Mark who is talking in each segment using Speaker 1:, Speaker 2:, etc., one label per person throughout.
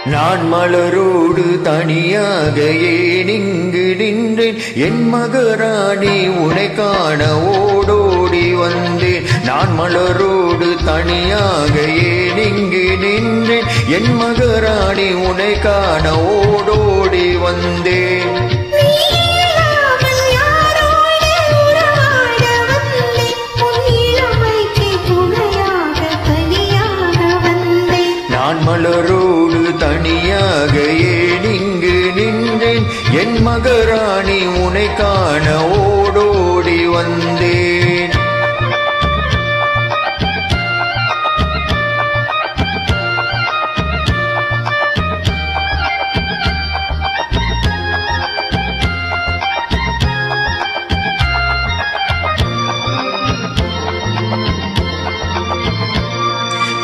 Speaker 1: நான் மலரோடு தனியாக ஏனிங்கு நின்றேன் என் மகராணி உனை காண ஓடோடி வந்தேன். நான் மலரோடு தனியாக ஏனிங்கு நின்றேன் என் மகராணி உனை காண ஓடோடி வந்தேன். நான் மலரோடு தனியாக ஏனிங்கு நின்றேன் என் மகராணி உனை காண ஓடோடி வந்தேன்.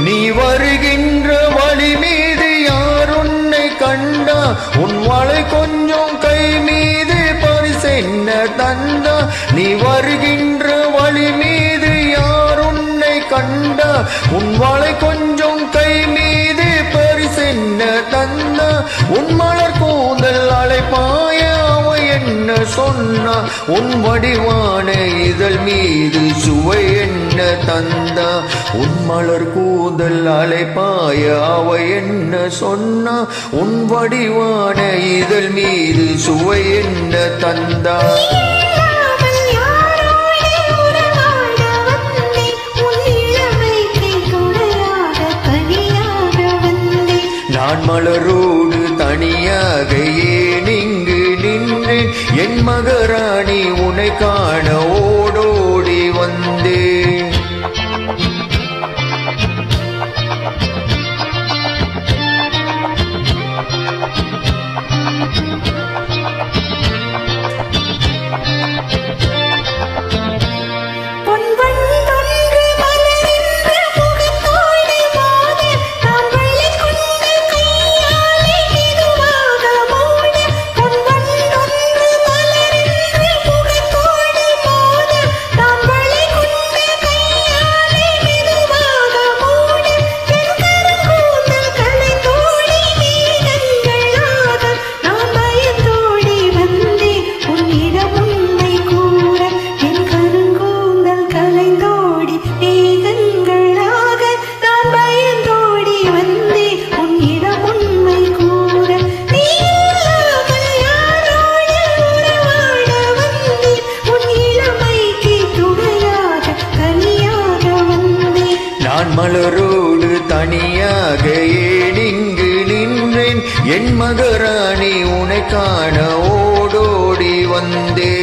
Speaker 1: நீ வருகின்ற வழி மீது யார் உன்னை கண்டா உன் வளை கொஞ்சம் கை மீது பரிசென்ன தந்தா. நீ வருகின்ற வழி மீது யார் உன்னை கண்டா உன் வளை கொஞ்சம் கை மீது பரிசென்ன தந்தா. உன் மலர் கூந்தல் அலைப்பாய அவ என்ன சொன்னா உன் வடிவான இதழ் மீது சுவை என்ன தந்தா. உன் மலர் கூந்தல் அலைப்பாய அவ என்ன சொன்னா உன் வடிவான இதழ் மீது சுவை என்ன தந்தா. நான் மலரோடு தனியாக ஏனிங்கு நின்றேன் என் மகராணி உனை காண ஓடோடி வந்தேன். நான் மலரோடு தனியாக ஏனிங்கு நின்றேன் என் மகராணி உனை காண ஓடோடி வந்தேன்.